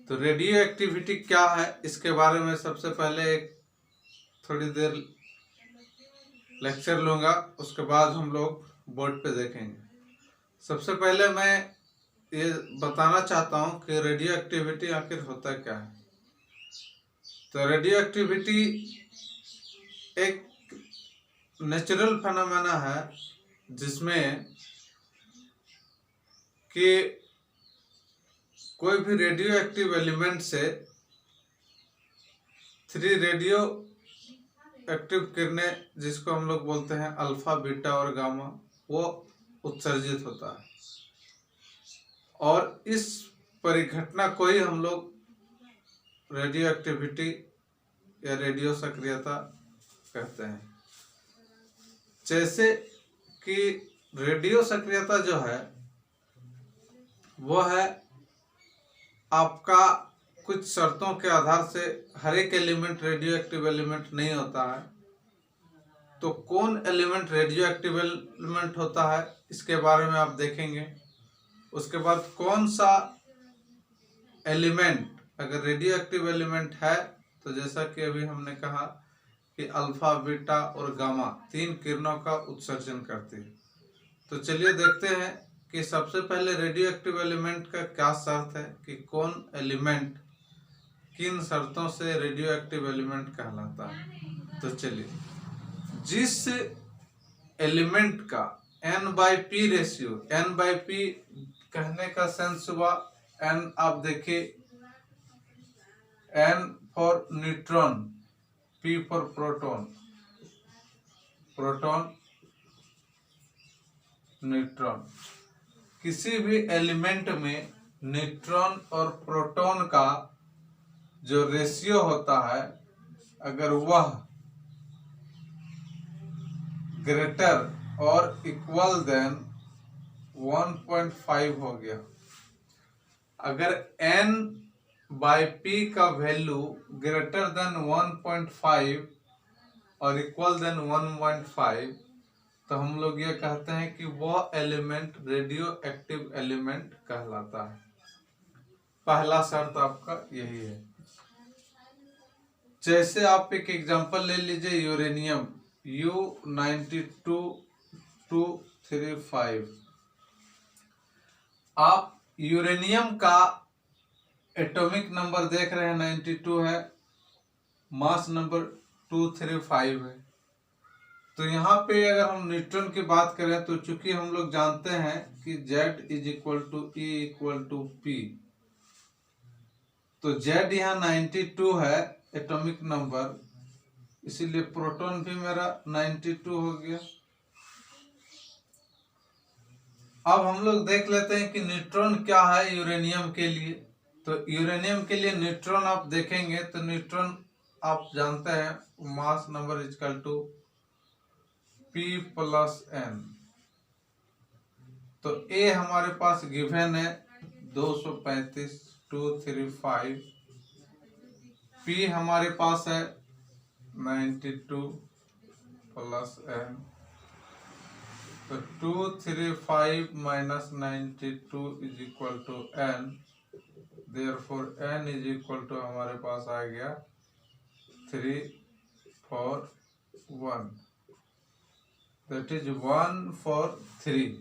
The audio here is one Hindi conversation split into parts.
तो रेडियो एक्टिविटी क्या है इसके बारे में सबसे पहले एक थोड़ी देर लेक्चर लूँगा, उसके बाद हम लोग बोर्ड पे देखेंगे। सबसे पहले मैं ये बताना चाहता हूँ कि रेडियो एक्टिविटी आखिर होता क्या है। तो रेडियो एक्टिविटी एक नेचुरल फेनोमेना है जिसमें कि कोई भी रेडियो एक्टिव एलिमेंट से 3 रेडियो एक्टिव किरणें, जिसको हम लोग बोलते हैं अल्फा, बीटा और गामा, वो उत्सर्जित होता है और इस परिघटना को ही हम लोग रेडियो एक्टिविटी या रेडियो सक्रियता कहते हैं। जैसे कि रेडियो सक्रियता जो है वो है आपका कुछ शर्तों के आधार से, हर एक एलिमेंट रेडियो एक्टिव एलिमेंट नहीं होता है। तो कौन एलिमेंट रेडियो एक्टिव एलिमेंट होता है इसके बारे में आप देखेंगे। उसके बाद कौन सा एलिमेंट अगर रेडियो एक्टिव एलिमेंट है, तो जैसा कि अभी हमने कहा कि अल्फा, बीटा और गामा 3 किरणों का उत्सर्जन करती है। तो चलिए देखते हैं कि सबसे पहले रेडियो एक्टिव एलिमेंट का क्या शर्त है कि कौन एलिमेंट किन शर्तों से रेडियो एक्टिव एलिमेंट कहलाता है। तो चलिए, जिस एलिमेंट का N/P रेशियो, N/P कहने का सेंस हुआ, N आप देखिए, N for neutron, P for proton, proton neutron. किसी भी एलिमेंट में न्यूट्रॉन और प्रोटॉन का जो रेशियो होता है, अगर वह ग्रेटर और इक्वल देन 1.5 हो गया, अगर N/P का वैल्यू ग्रेटर देन 1.5 और इक्वल देन 1.5, तो हम लोग ये कहते हैं कि वह एलिमेंट रेडियो एक्टिव एलिमेंट कहलाता है। पहला शर्त आपका यही है। जैसे आप एक एग्जांपल ले लीजिए, यूरेनियम U-92235। आप यूरेनियम का एटॉमिक नंबर देख रहे हैं 92 है, मास नंबर 235 है। तो यहाँ पे अगर हम न्यूट्रॉन की बात करें तो चूंकि हम लोग जानते हैं कि Z = E = P, तो Z यहाँ 92 है एटॉमिक नंबर, इसीलिए प्रोटॉन भी मेरा 92 हो गया। अब हम लोग देख लेते हैं कि न्यूट्रॉन क्या है यूरेनियम के लिए। तो यूरेनियम के लिए न्यूट्रॉन आप देखेंगे तो न्यूट्रॉन आप जानते हैं मास नंबर = P+N। तो A हमारे पास गिवन है 235 235, P हमारे पास है 92 +N। तो 235 - 92 = N, therefore N = हमारे पास आ गया 3 4 1, that is 1 4 3।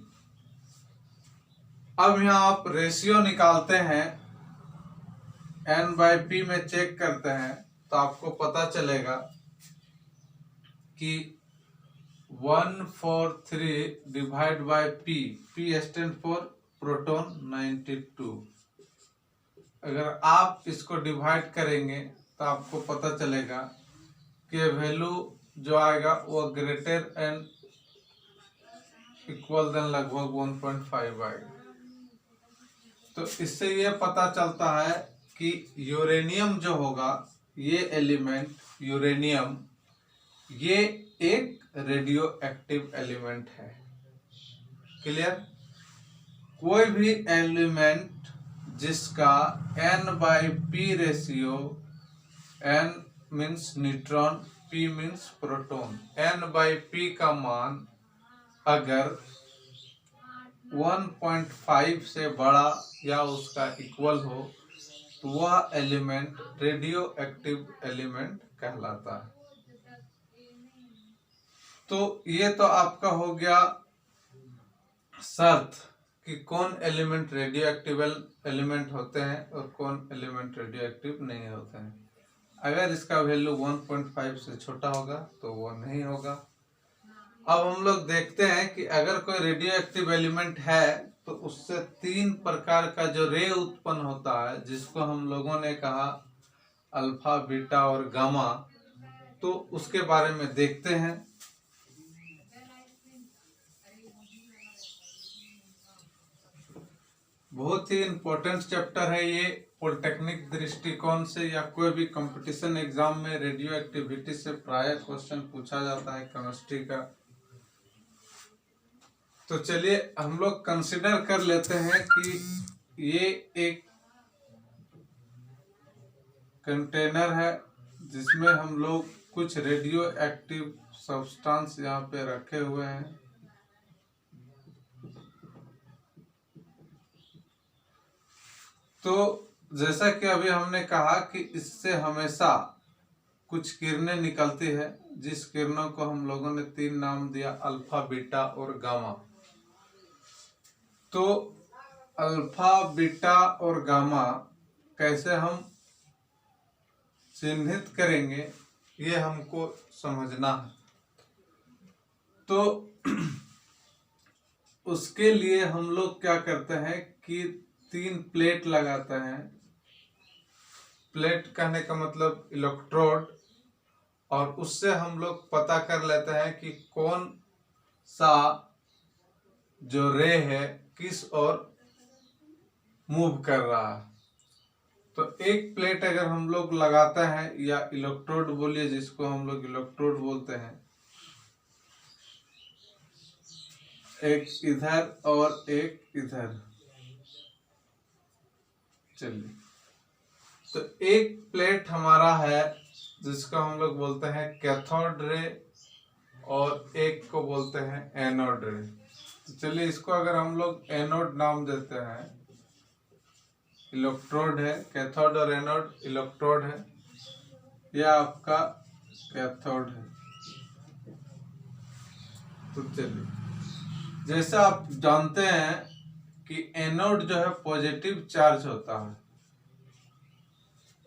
अब यहाँ आप रेशियो निकालते हैं, N/P में चेक करते हैं तो आपको पता चलेगा कि 143 divide by P, P stand for proton 92। अगर आप इसको डिवाइड करेंगे तो आपको पता चलेगा कि वैल्यू जो आएगा वो ग्रेटर एंड इक्वल देन लगभग 1.5 आएगा। तो इससे ये पता चलता है कि यूरेनियम जो होगा, ये एलिमेंट यूरेनियम, ये एक रेडियो एक्टिव एलिमेंट है। क्लियर? कोई भी एलिमेंट जिसका N/P ratio, N means neutron, P means proton, N/P का मान अगर 1.5 से बड़ा या उसका इक्वल हो, तो वह एलिमेंट रेडियो एक्टिव एलिमेंट कहलाता है। तो ये तो आपका हो गया शर्त कि कौन एलिमेंट रेडियो एक्टिव एलिमेंट होते हैं और कौन एलिमेंट रेडियो एक्टिव नहीं होते हैं। अगर इसका वैल्यू 1.5 से छोटा होगा तो वो नहीं होगा। अब हम लोग देखते हैं कि अगर कोई रेडियो एक्टिव एलिमेंट है तो उससे 3 प्रकार का जो रे उत्पन्न होता है, जिसको हम लोगों ने कहा अल्फा, बीटा और गामा, तो उसके बारे में देखते हैं। बहुत ही इम्पोर्टेंट चैप्टर है ये। पॉलिटेक्निक दृष्टिकोण से या कोई भी कंपटीशन एग्जाम में रेडियो एक्टिविटी से प्राय क्वेश्चन पूछा जाता है केमिस्ट्री का। तो चलिए हम लोग कंसिडर कर लेते हैं कि ये एक कंटेनर है जिसमें हम लोग कुछ रेडियो एक्टिव सब्सटेंस यहाँ पे रखे हुए हैं। तो जैसा कि अभी हमने कहा कि इससे हमेशा कुछ किरणें निकलती है, जिस किरणों को हम लोगों ने 3 नाम दिया, अल्फा, बीटा और गामा। तो अल्फा, बीटा और गामा कैसे हम चिन्हित करेंगे ये हमको समझना है। तो उसके लिए हम लोग क्या करते हैं कि 3 प्लेट लगाते हैं। प्लेट कहने का मतलब इलेक्ट्रोड, और उससे हम लोग पता कर लेते हैं कि कौन सा जो रे है किस ओर मूव कर रहा है। तो एक प्लेट अगर हम लोग लगाते हैं, या इलेक्ट्रोड बोलिए जिसको हम लोग इलेक्ट्रोड बोलते हैं, एक इधर और एक इधर, चलिए। तो एक प्लेट हमारा है जिसको हम लोग बोलते हैं कैथोड रे, और एक को बोलते हैं एनोड रे। तो चलिए इसको अगर हम लोग एनोड नाम देते हैं, इलेक्ट्रोड है, कैथोड और एनोड इलेक्ट्रोड है, यह आपका कैथोड है। तो चलिए, जैसा आप जानते हैं कि एनोड जो है पॉजिटिव चार्ज होता है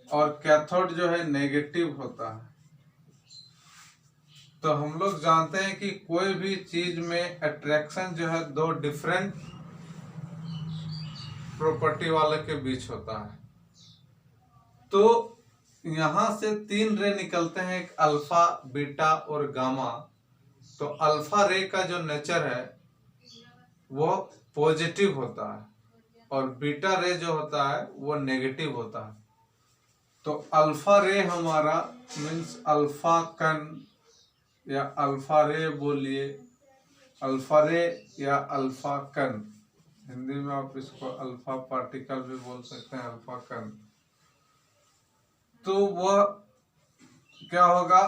और कैथोड जो है नेगेटिव होता है। तो हम लोग जानते हैं कि कोई भी चीज में अट्रैक्शन जो है 2 डिफरेंट प्रॉपर्टी वाले के बीच होता है। तो यहां से 3 रे निकलते हैं, एक अल्फा, बीटा और गामा। तो अल्फा रे का जो नेचर है वो पॉजिटिव होता है, और बीटा रे जो होता है वो नेगेटिव होता है। तो अल्फा रे हमारा मीन्स अल्फा कण, या अल्फा रे बोलिए, अल्फा रे या अल्फा कण, हिंदी में आप इसको अल्फा पार्टिकल भी बोल सकते हैं, अल्फा कण। तो वह क्या होगा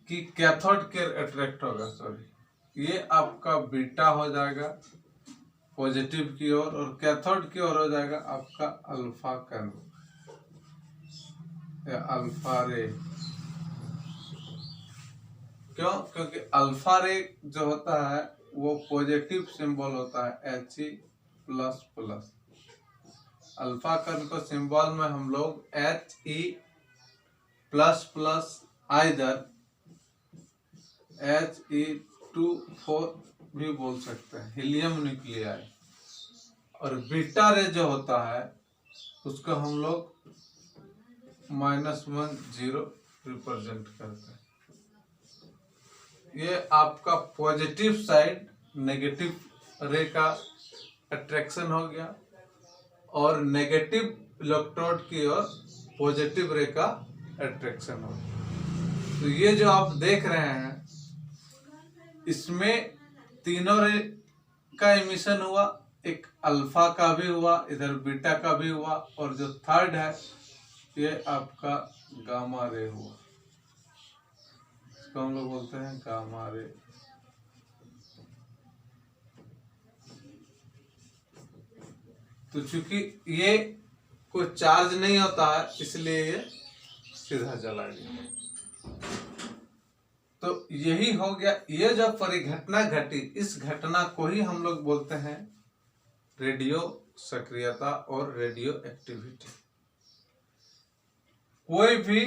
कि कैथोड के अट्रैक्ट होगा, सॉरी, ये आपका बीटा हो जाएगा पॉजिटिव की ओर, और कैथोड की ओर हो जाएगा आपका अल्फा कण या अल्फा रे। क्यों? क्योंकि अल्फा रे जो होता है वो पॉजिटिव सिंबल होता है He++। अल्फा कण को सिंबल में हम लोग He++ आइदर He2 भी बोल सकते हैं, हीलियम न्यूक्लियाई। और बीटा रे जो होता है उसको हम लोग -10 रिप्रेजेंट करते हैं। ये आपका पॉजिटिव साइड नेगेटिव रे का अट्रैक्शन हो गया, और नेगेटिव इलेक्ट्रोड की ओर पॉजिटिव रे का अट्रैक्शन हो गया। तो ये जो आप देख रहे हैं इसमें तीनों रे का इमिशन हुआ, एक अल्फा का भी हुआ, इधर बीटा का भी हुआ, और जो थर्ड है ये आपका गामा रे हुआ, इसको हम लोग बोलते हैं गामा रे। तो चूंकि ये कोई चार्ज नहीं होता है, इसलिए ये सीधा चला गया। तो यही हो गया, ये जो परिघटना घटी, इस घटना को ही हम लोग बोलते हैं रेडियो सक्रियता और रेडियो एक्टिविटी। कोई भी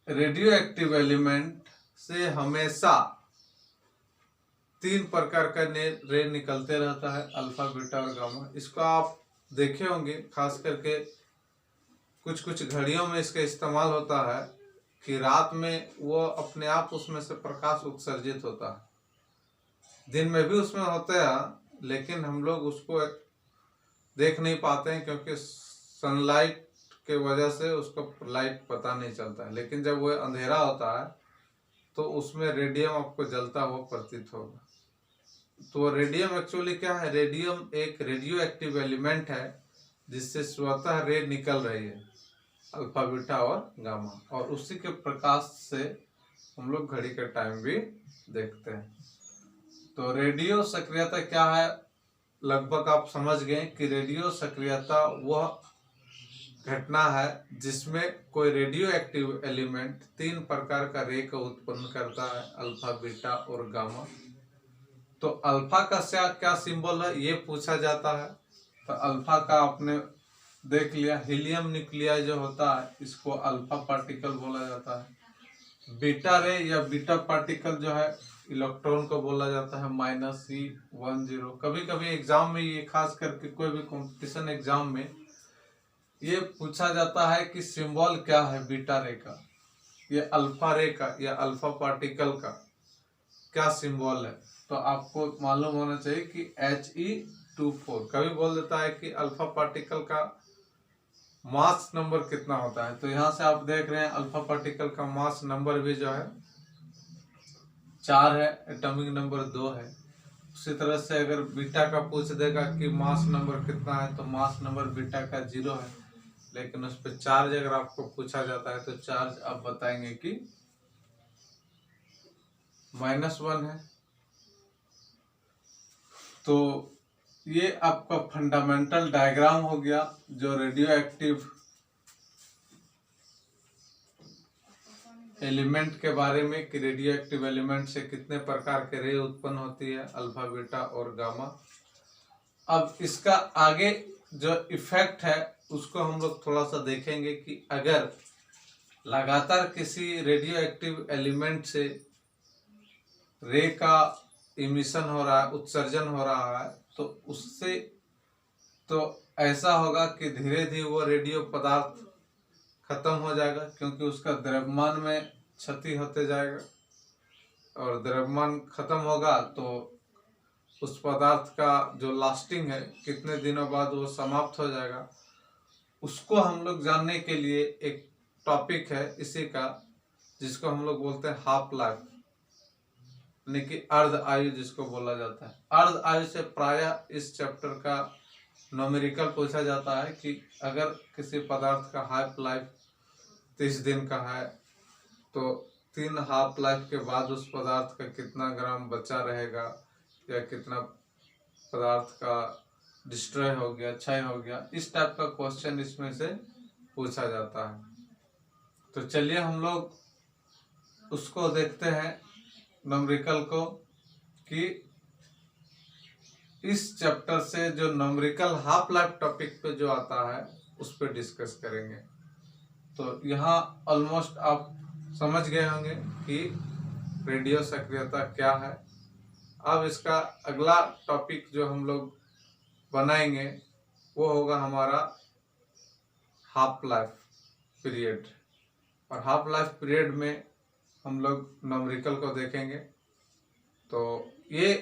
रेडियो एक्टिव एलिमेंट से हमेशा 3 प्रकार का रे निकलते रहता है, अल्फा, बीटा और गामा। इसको आप देखे होंगे, खास करके कुछ कुछ घड़ियों में इसका इस्तेमाल होता है कि रात में वो अपने आप उसमें से प्रकाश उत्सर्जित होता है। दिन में भी उसमें होता है, लेकिन हम लोग उसको देख नहीं पाते हैं क्योंकि सनलाइट के वजह से उसको लाइट पता नहीं चलता है। लेकिन जब वो अंधेरा होता है तो उसमें रेडियम आपको जलता हुआ प्रतीत होगा। तो रेडियम एक्चुअली क्या है? रेडियम एक रेडियो एक्टिव एलिमेंट है जिससे स्वतः रे निकल रही है, अल्फा, बीटा और गामा, और उसी के प्रकाश से हम लोग घड़ी का टाइम भी देखते हैं। तो रेडियो सक्रियता क्या है, लगभग आप समझ गए कि रेडियो सक्रियता वह घटना है जिसमें कोई रेडियो एक्टिव एलिमेंट 3 प्रकार का रे को उत्पन्न करता है, अल्फा, बीटा और गामा। तो अल्फा का क्या सिंबल है ये पूछा जाता है। तो अल्फा का आपने देख लिया, हीलियम न्यूक्लियाई जो होता है इसको अल्फा पार्टिकल बोला जाता है। बीटा रे या बीटा पार्टिकल जो है इलेक्ट्रॉन को बोला जाता है -C10। कभी कभी एग्जाम में ये, खास करके कोई भी कंपटीशन एग्जाम में ये पूछा जाता है कि सिंबल क्या है बीटा रे का, ये अल्फा रे का या अल्फा पार्टिकल का क्या सिंबल है। तो आपको मालूम होना चाहिए कि He24। कभी बोल देता है कि अल्फा पार्टिकल का मास नंबर कितना होता है। तो यहाँ से आप देख रहे हैं अल्फा पार्टिकल का मास नंबर भी जो है 4 है, एटॉमिक नंबर 2 है। उसी तरह से अगर बीटा का पूछ देगा कि मास नंबर कितना है, तो मास नंबर बीटा का 0 है, लेकिन उस पर चार्ज अगर आपको पूछा जाता है तो चार्ज आप बताएंगे कि -1 है। तो ये आपका फंडामेंटल डायग्राम हो गया जो रेडियो एक्टिव एलिमेंट के बारे में, कि रेडियो एक्टिव एलिमेंट से कितने प्रकार के रे उत्पन्न होती है, अल्फा, बीटा और गामा। अब इसका आगे जो इफेक्ट है उसको हम लोग थोड़ा सा देखेंगे कि अगर लगातार किसी रेडियो एक्टिव एलिमेंट से रे का इमिशन हो रहा है, उत्सर्जन हो रहा है, तो उससे तो ऐसा होगा कि धीरे धीरे वो रेडियो पदार्थ खत्म हो जाएगा, क्योंकि उसका द्रव्यमान में क्षति होते जाएगा, और द्रव्यमान खत्म होगा तो उस पदार्थ का जो लास्टिंग है, कितने दिनों बाद वो समाप्त हो जाएगा। उसको हम लोग जानने के लिए एक टॉपिक है इसी का, जिसको हम लोग बोलते हैं हाफ लाइफ, यानी कि अर्ध आयु जिसको बोला जाता है। अर्ध आयु से प्रायः इस चैप्टर का न्यूमेरिकल पूछा जाता है कि अगर किसी पदार्थ का हाफ लाइफ 30 दिन का है, तो 3 हाफ लाइफ के बाद उस पदार्थ का कितना ग्राम बचा रहेगा, या कितना पदार्थ का डिस्ट्रॉय हो गया, क्षय हो गया। इस टाइप का क्वेश्चन इसमें से पूछा जाता है। तो चलिए हम लोग उसको देखते हैं न्यूमेरिकल को, कि इस चैप्टर से जो न्यूमेरिकल हाफ लाइफ टॉपिक पे जो आता है उस पर डिस्कस करेंगे। तो यहाँ ऑलमोस्ट आप समझ गए होंगे कि रेडियो सक्रियता क्या है। अब इसका अगला टॉपिक जो हम लोग बनाएंगे वो होगा हमारा हाफ लाइफ पीरियड, और हाफ लाइफ पीरियड में हम लोग न्यूमेरिकल को देखेंगे। तो ये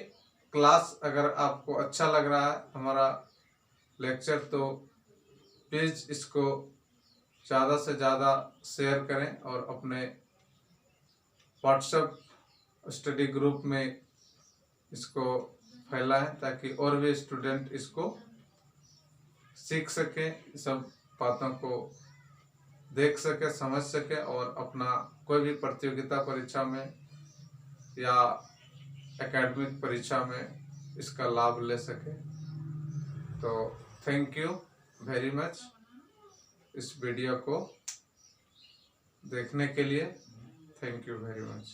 क्लास अगर आपको अच्छा लग रहा है हमारा लेक्चर, तो प्लीज़ इसको ज़्यादा से ज़्यादा शेयर करें और अपने व्हाट्सएप स्टडी ग्रुप में इसको फैलाएं, ताकि और भी स्टूडेंट इसको सीख सकें, सब बातों को देख सके, समझ सके, और अपना कोई भी प्रतियोगिता परीक्षा में या एकेडमिक परीक्षा में इसका लाभ ले सके। तो थैंक यू। वेरी मच इस वीडियो को देखने के लिए। Thank you very much.